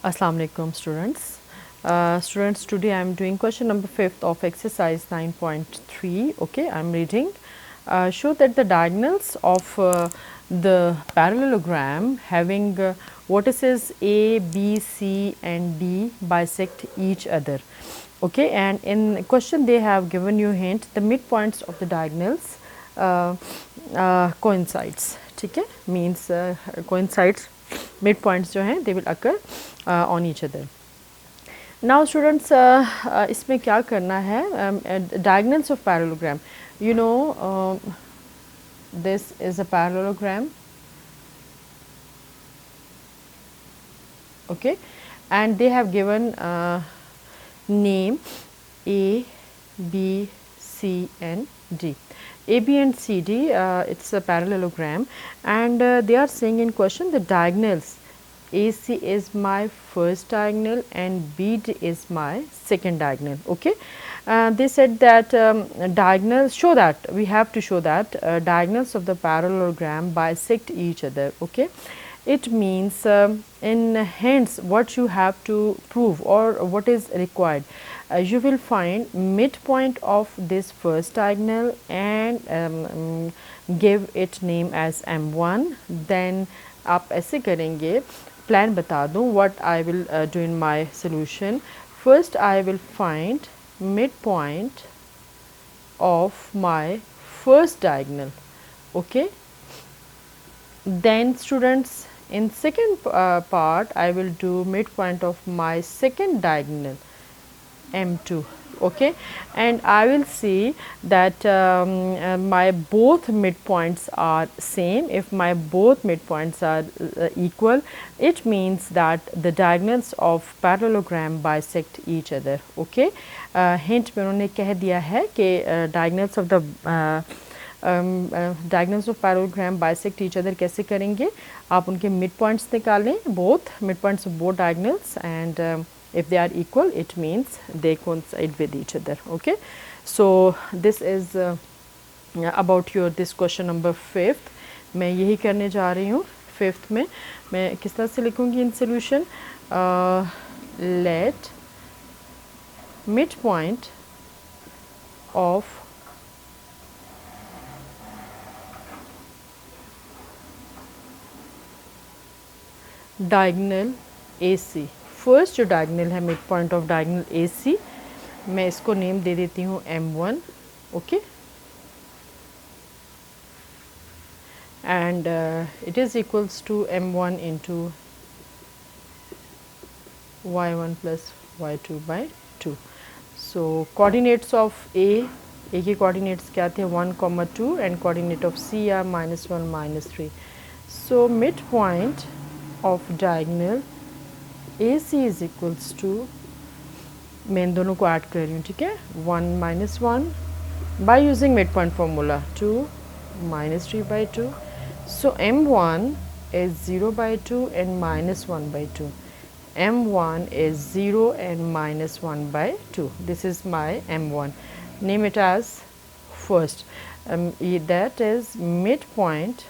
Assalamu alaikum students. Students, today I am doing question number 5th of exercise 9.3. Okay, I am reading. Show that the diagonals of the parallelogram having vertices A, B, C and D bisect each other. Okay, and in question they have given you hint the midpoints of the diagonals coincides. ठीक है, means coincides, midpoints जो हैं they will occur on each other. Now students, इसमें क्या करना है, diagonals of parallelogram, you know, this is a parallelogram, okay, and they have given name A, B, C and D. A, B and C, D, it's a parallelogram, and they are saying in question the diagonals AC is my first diagonal and BD is my second diagonal. Okay, they said that diagonals show that we have to show that diagonals of the parallelogram bisect each other. Okay, it means in hence what you have to prove or what is required. You will find midpoint of this first diagonal and give it name as M1. Then आप ऐसे करेंगे, plan बता दूँ what I will do in my solution. First I will find midpoint of my first diagonal. Okay, then students, in second part I will do midpoint of my second diagonal M2. Okay, and I will see that my both midpoints are same. If my both midpoints are equal, it means that the diagonals of parallelogram bisect each other. Okay, hint में उन्होंने कह दिया है कि diagonals of the diagonals of parallelogram bisect each other कैसे करेंगे, आप उनके midpoints निकालें, both midpoints of both diagonals, and if they are equal it means they coincide with each other. Okay, so this is about your this question number 5th. मैं यही करने जा रही हूँ. 5th में मैं किस तरह से लिखूँगी in solution, let midpoint of diagonal AC, first जो डायगनल है mid point of diagonal AC, मैं इसको नेम दे देती हूँ M1. Okay, and it is equals to M1 into y1 plus y2 by 2. So coordinates of A के coordinates क्या थे, 1, 2 and coordinate of C are -1, -3. So mid point of diagonal AC is equals to, मैं इन दोनों को add कर रही हूँ, ठीक है, 1 - 1 by using midpoint formula, 2 - 3 by 2. So M1 is 0 by 2 and -1 by 2. M1 is 0 and -1 by 2. This is my M1. Name it as first. That is midpoint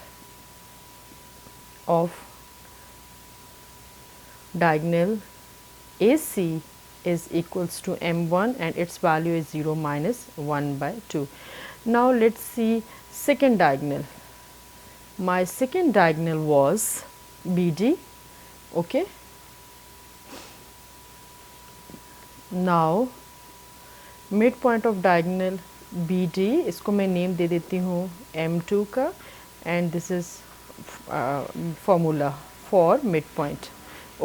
of diagonal AC is equals to M1 and its value is 0 - 1 by 2. Now let's see second diagonal. My second diagonal was BD. Okay, now midpoint of diagonal BD, इसको मैं name दे देती हूँ M2 का, and this is formula for midpoint.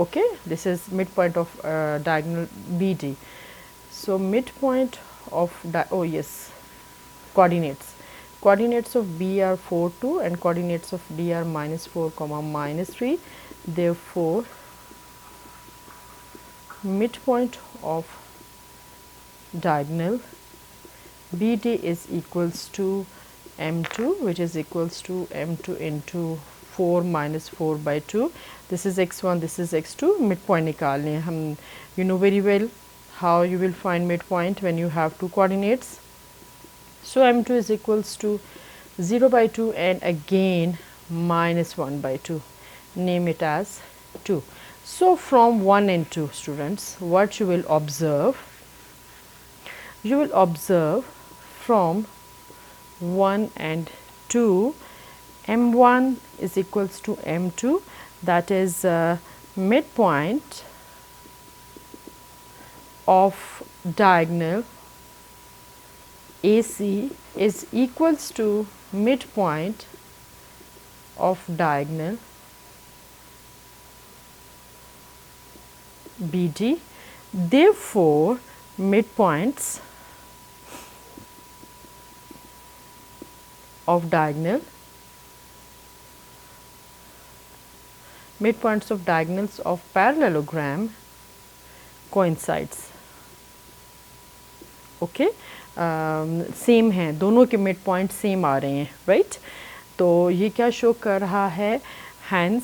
Okay, this is midpoint of diagonal BD. So midpoint of coordinates of B are 4, 2 and coordinates of D are -4, -3. Therefore midpoint of diagonal BD is equals to M2, which is equals to M2 into 4 - 4 by 2. This is x1, this is x2. midpoint निकालने हम, you know very well how you will find midpoint when you have two coordinates. So M2 is equals to 0 by 2 and again -1 by 2. Name it as 2. So from 1 and 2 students, what you will observe? You will observe from 1 and 2, M1 is equals to M2, that is midpoint of diagonal AC is equals to midpoint of diagonal BD. Therefore, midpoints of diagonals of parallelogram coincides. Okay, same हैं, दोनों के mid point same आ रहे हैं, right? तो ये क्या show कर रहा है? Hence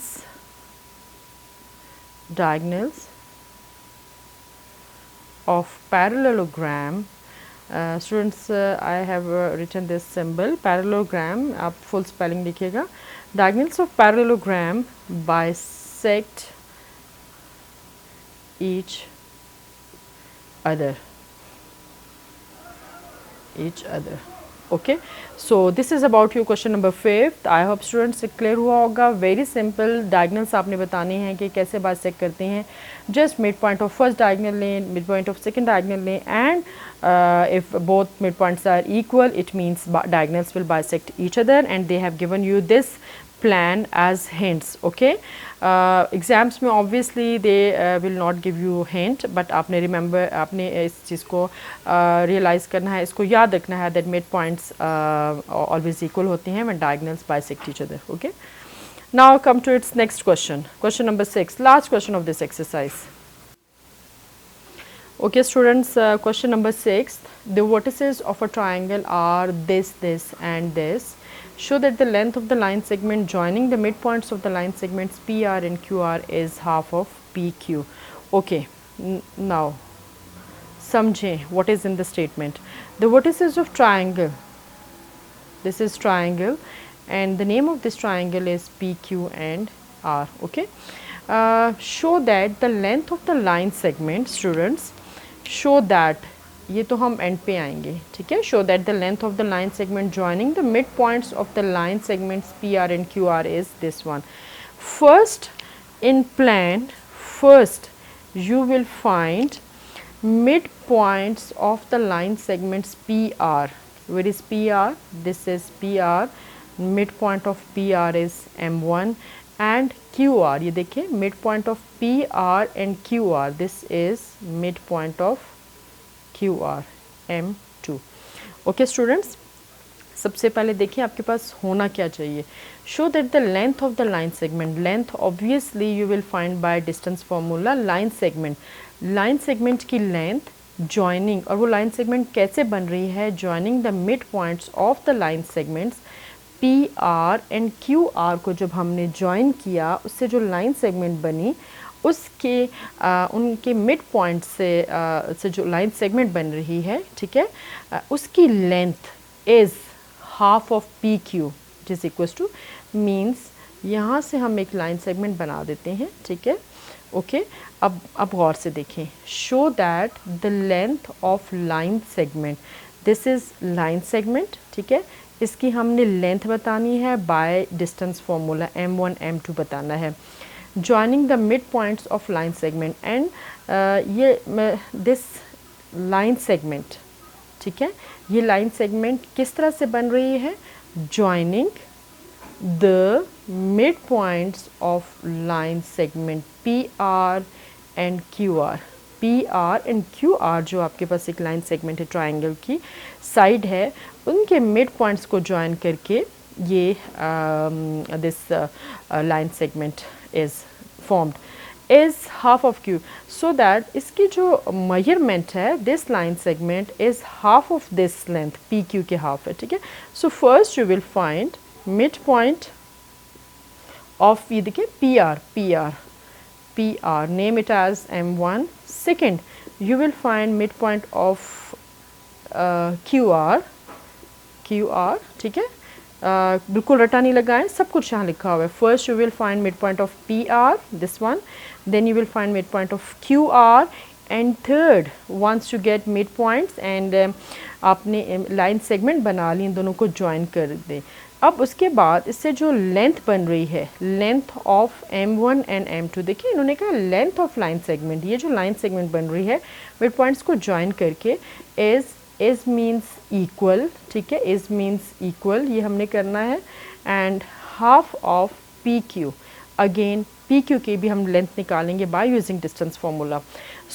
diagonals of parallelogram, students I have written this symbol parallelogram, आप फुल स्पेलिंग लिखिएगा. Diagonals of parallelogram bisect each other. Okay, so this is about your question number 5. I hope students clear हुआ होगा. Very simple. Diagonals आपने बताने हैं कि कैसे bisect करते हैं. Just midpoint of first diagonal लें, midpoint of second diagonal लें, and if both midpoints are equal, it means diagonals will bisect each other, and they have given you this plan as hints. Okay, exams में obviously they will not give you hint, but आपने remember, आपने इस चीज़ को realise करना है, इसको याद रखना है that mid points always equal होते हैं when diagonals bisect each other. Okay, now come to its next question, question number 6, last question of this exercise. Okay students, question number 6, the vertices of a triangle are this, this and this. Show that the length of the line segment joining the midpoints of the line segments PR and QR is half of PQ. Okay, now समझें what is in the statement. The vertices of triangle, this is triangle, and the name of this triangle is PQ and R. Okay, show that the length of the line segment, students, show that, ये तो हम and पे आएंगे, ठीक है. Show that the length of the line segment joining the mid points of the line segments P R and Q R is this one. First in plan, first you will find midpoints of the line segments PR. Where is PR? This is PR. Midpoint of PR is M1 and QR. ये देखिए midpoint of PR and QR. This is midpoint of QR M2. Okay students, सबसे पहले देखिए आपके पास होना क्या चाहिए. Show that the length of the line segment, length obviously you will find by distance formula. Line segment की length joining, और वो लाइन सेगमेंट कैसे बन रही है? Joining the mid points of the line segments P R and Q R को जब हमने ज्वाइन किया, उससे जो लाइन सेगमेंट बनी उसके उनके मिड पॉइंट से जो लाइन सेगमेंट बन रही है, ठीक है, उसकी length is half of P Q, it is equal to, means यहाँ से हम एक लाइन सेगमेंट बना देते हैं, ठीक है. ओके, अब गौर से देखें. Show that the length of line segment, this is line segment, ठीक है, इसकी हमने लेंथ बतानी है by distance formula M1 M2 बताना है. Joining the mid points of line segment, and ये दिस लाइन सेगमेंट, ठीक है, ये लाइन सेगमेंट किस तरह से बन रही है? Joining the mid points of line segment P R and Q R. P R and Q R जो आपके पास एक लाइन सेगमेंट है, ट्राइंगल की साइड है, उनके मिड पॉइंट्स को ज्वाइन करके ये this line segment is formed is half of Q. So that इसकी जो मेजरमेंट है, this line segment is half of this length, P Q के हाफ है, ठीक है. So first you will find mid point of, ये देखिए P R, name it as M1. Second, you will find midpoint of QR, ठीक है, बिल्कुल रटा नहीं लगाएं, सब कुछ यहाँ लिखा हुआ है. First you will find mid point of P R, this one, then you will find mid point of Q R, and third once you get mid points and आपने लाइन सेगमेंट बना ली, इन दोनों को ज्वाइन कर दें. अब उसके बाद इससे जो लेंथ बन रही है, length of M1 and M2, देखिए इन्होंने कहा लेंथ ऑफ लाइन सेगमेंट, ये जो लाइन सेगमेंट बन रही है मिड पॉइंट्स को ज्वाइन करके इज मीन्स इक्वल, ठीक है, इज मीन्स इक्वल, ये हमने करना है, and half of P Q, again P Q की भी हम लेंथ निकालेंगे by using distance formula.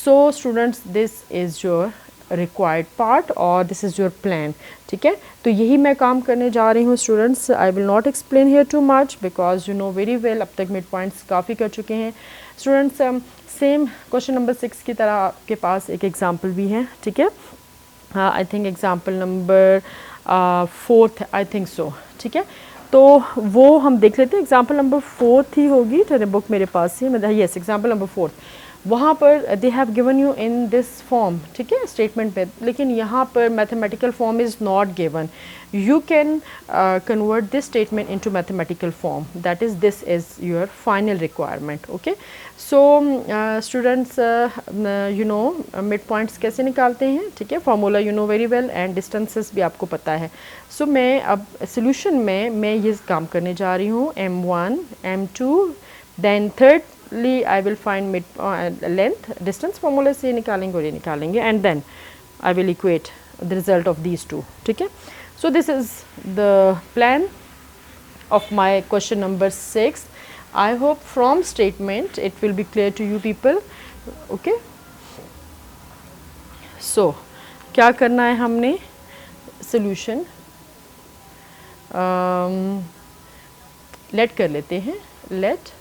So students this is your required part और दिस इज़ योर प्लान, ठीक है. तो यही मैं काम करने जा रही हूँ students. I will not explain here too much because you know very well, अब तक मिड पॉइंट्स काफ़ी कर चुके हैं स्टूडेंट्स. सेम क्वेश्चन नंबर 6 की तरह आपके पास एक एग्जाम्पल भी है, ठीक है. I think example number 4 I think so, ठीक है. तो वो हम देख लेते हैं. एग्जाम्पल नंबर 4 ही होगी, तेरे बुक मेरे पास ही, मतलब यस एग्जाम्पल नंबर 4. वहाँ पर they have given you in this form, ठीक है, स्टेटमेंट पे, लेकिन यहाँ पर mathematical form is not given. You can convert this statement into mathematical form, that is this is your final requirement. Okay, so students you know mid points कैसे निकालते हैं, ठीक है, formula you know very well, and distances भी आपको पता है. सो मैं अब सोल्यूशन में मैं ये काम करने जा रही हूँ, M1 M2, then third I will find mid length, distance formula से निकालेंगे और ये निकालेंगे, and then I will equate the result of these two, ठीक है. So this is the plan of my question number 6. I hope from statement it will be clear to you people. Okay. So क्या करना है हमने, solution let कर लेते हैं, let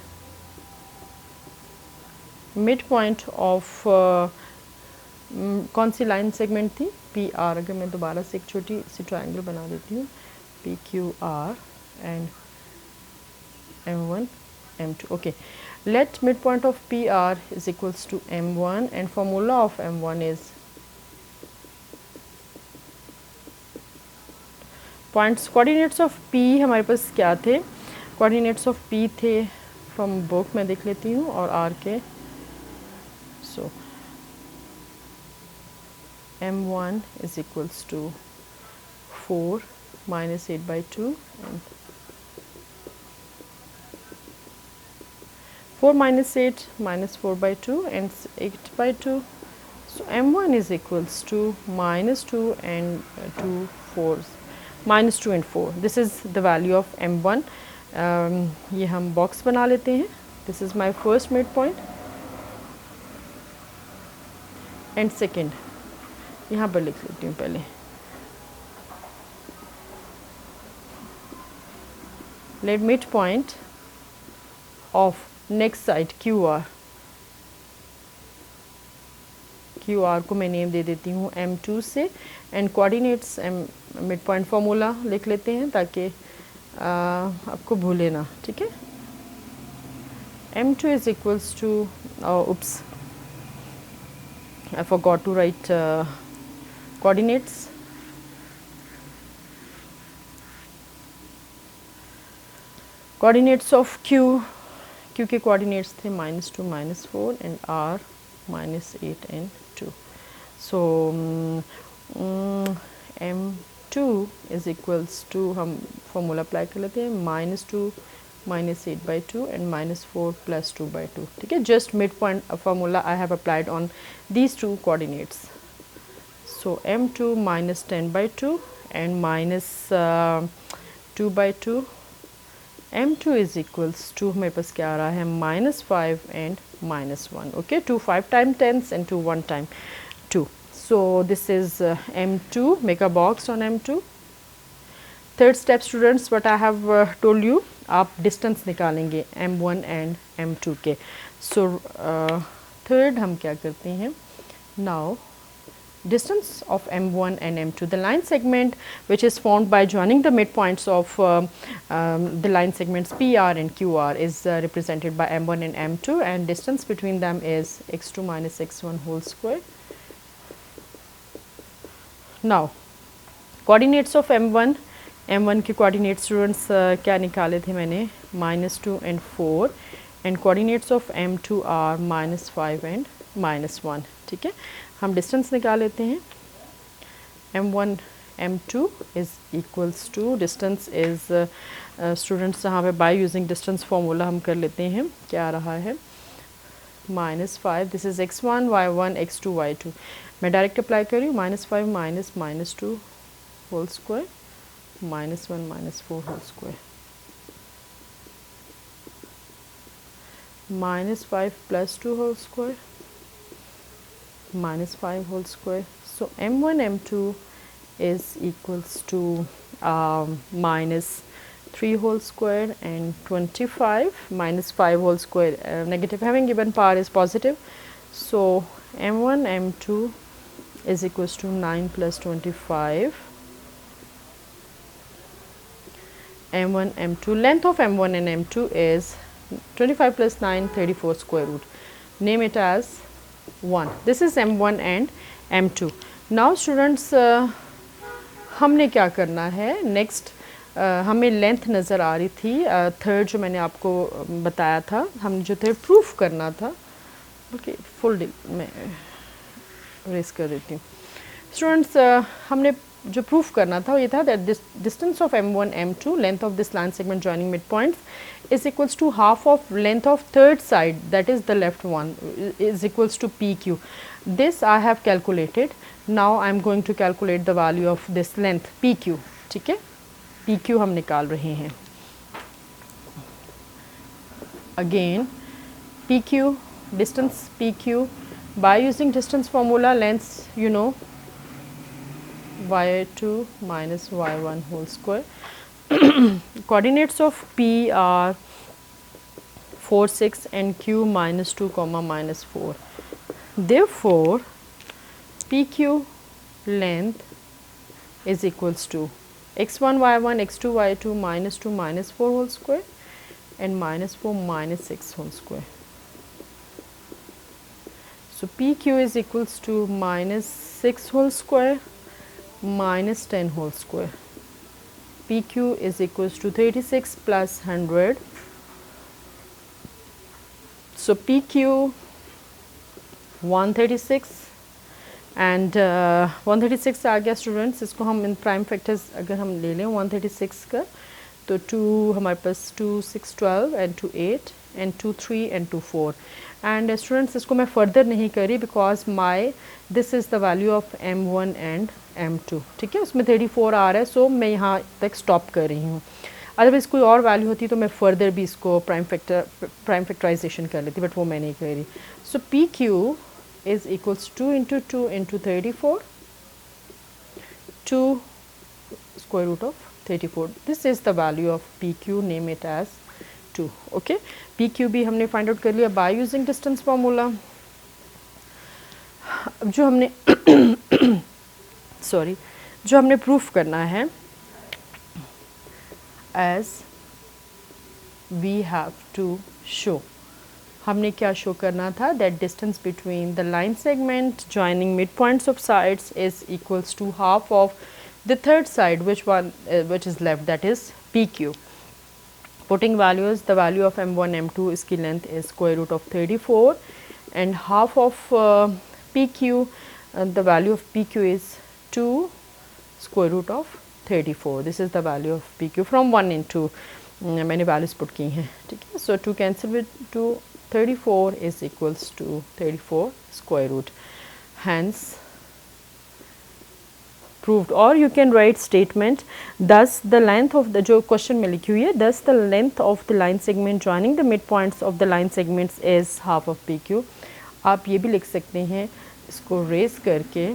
mid point of कौन सी लाइन सेगमेंट थी, पी आर. अगर मैं दोबारा से एक छोटी सी ट्रायंगल बना देती हूँ, P Q R and M1 M2. Okay, let mid point of P R is equals to M1 and formula of M1 is points. Coordinates of P हमारे पास क्या थे, कोऑर्डिनेट्स ऑफ पी थे फ्रॉम बुक, मैं देख लेती हूँ, और आर के. So M1 is equals to 4 minus 8 by 2 and 4 minus 8 minus 4 by 2 and 8 by 2. So M1 is equals to minus 2 and 2 4, minus 2 and 4. This is the value of M1. ये हम box बना लेते हैं. This is my first midpoint and second, यहाँ पर लिख लेती हूँ पहले. Let mid point of next side Q R, Q R को मैं नेम दे देती हूँ M2 से, and coordinates mid point formula लिख लेते हैं ताकि आपको भूले ना, ठीक है. M2 is equals to oops, I forgot to write coordinates. Coordinates of Q, Q के coordinates थे -2 -4 and R -8 and 2. So M2 is equals to, हम formula apply कर लेते हैं, -2 -8 by 2 and -4 plus 2 by 2, ठीक है. Just midpoint formula I have applied on these two coordinates. So M2 minus 10 by 2 and minus 2 by 2. M2 is equals to, मेरे पास क्या आ रहा है, -5 and -1. Okay, 2 5 time 10s and 2 1 time 2. So this is M2. Make a box on M2. Third step students, what I have told you, आप distance निकालेंगे M1 and M2 के. So third हम क्या करते हैं, now distance of M1 and M2, the line segment which is formed by joining the midpoints of the line segments PR and QR is represented by M1 and M2, and distance between them is x2 minus x1 whole square. Now coordinates of M1 m1 के coordinate students क्या निकाले थे मैंने, -2 and 4, and coordinates of m2 are -5 and -1। ठीक है, हम distance निकाल लेते हैं। m1 m2 is equals to, distance is students यहाँ पे बाय यूजिंग डिस्टेंस फार्मूला हम कर लेते हैं, क्या आ रहा है, -5, this is x1 y1 x2 y2। मैं डायरेक्ट अप्लाई कर रही हूँ, -5 -2 whole square -1 -4 whole square, -5 +2 whole square -5 whole square. So m1 m2 is equals to -3 whole square and 25 -5 whole square, negative having given power is positive, so m1 m2 is equals to 9 plus 25, m1 m2, length of m1 and m2 is 25 plus 9 34 square root, name it as 1, this is m1 and m2। now students हमने क्या करना है next, हमें length नज़र आ रही थी, third जो मैंने आपको बताया था, हमने जो थे प्रूफ करना था, ओके फुल मैं रेस कर देती हूँ स्टूडेंट्स। हमने जो प्रूफ करना था वो ये था that distance of m1 m2, length of this line segment joining mid points is equals to half of length of third side, that is the left one, is equals to pq। this I have calculated, now I am going to calculate the value of this length pq। ठीक है, pq हम निकाल रहे हैं, again pq, distance pq, by using distance formula, length you know y2 minus y1 whole square, coordinates of p are 4 6 and q -2 -4, therefore pq length is equals to x1 y1 x2 y2 -2 -4 whole square and -4 -6 whole square, so pq is equals to -6 whole square -10 whole square, pq is equals to 36 plus 100, so pq 136 and 136 आ गया students. इसको हम इन prime factors अगर हम ले लें 136 का, तो 2 हमारे पास 2 6 12 and 2 8 and 2 3 and 2 4, and students इसको मैं फर्दर नहीं करी because my this is the value of m1 and m2। ठीक है, उसमें 34 आ रहा है, सो मैं यहाँ तक स्टॉप कर रही हूँ, अदरवाइज़ कोई और वैल्यू होती तो मैं फर्दर भी इसको प्राइम फैक्टराइजेशन कर लेती, बट वो मैं नहीं करी। सो P Q is equals 2 into 2 into 34, 2 square root of 34, this is the value of pq, name it as 2। okay, pq भी हमने फाइंड आउट कर लिया बाय यूजिंग डिस्टेंस फार्मूला। अब जो हमने सॉरी जो हमने प्रूफ करना है, as we have to show, हमने क्या शो करना था, that distance between the line segment joining mid points of sides is equals to half of the third side which is left, that is pq। putting values, the value of m1 m2 इसकी length is square root of 34 and half of pq, the value of pq is 2 square root of 34, this is the value of pq from 1 into मैंने values put की हैं। ठीक है, so 2 cancel with 2, 34 is equals to 34 square root, hence proved। or you can write statement, thus the length of the, जो question में लिखी हुई है, thus the length of the line segment joining the midpoints of the line segments is half of pq। आप ये भी लिख सकते हैं इसको रेस करके,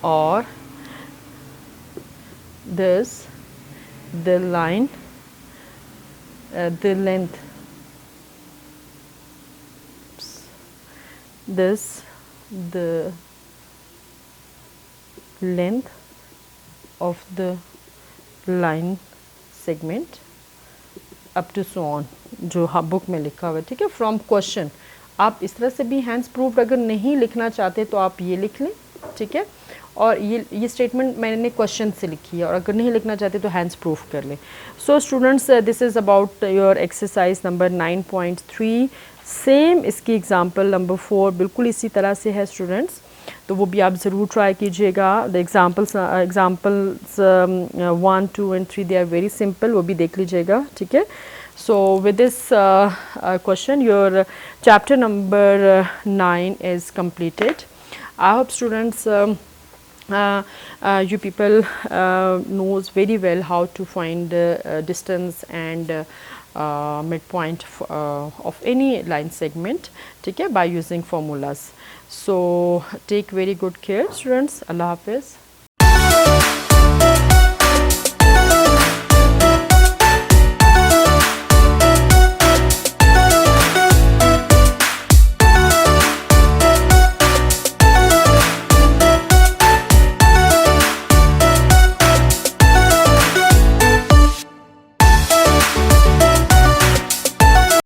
और thus the line the length this the length of the line segment up to so on, जो हाँ बुक में लिखा हुआ है। ठीक है, फ्रॉम क्वेश्चन आप इस तरह से भी हैंड्स प्रूफ अगर नहीं लिखना चाहते तो आप ये लिख लें। ठीक है, और ये स्टेटमेंट मैंने क्वेश्चन से लिखी है, और अगर नहीं लिखना चाहते तो हैंड्स प्रूफ कर लें. So students, this is about your exercise number 9.3. Same इसकी एग्जाम्पल नंबर 4 बिल्कुल इसी तरह से है स्टूडेंट्स, तो वो भी आप ज़रूर ट्राई कीजिएगा. The examples 1, 2 and 3 they are very simple, वो भी देख लीजिएगा. ठीक है. So with this question, your chapter number 9 is completed. I hope students, you people knows very well how to find distance and midpoint of any line segment, ठीक है, by using formulas. So take very good care students. Allah Hafiz.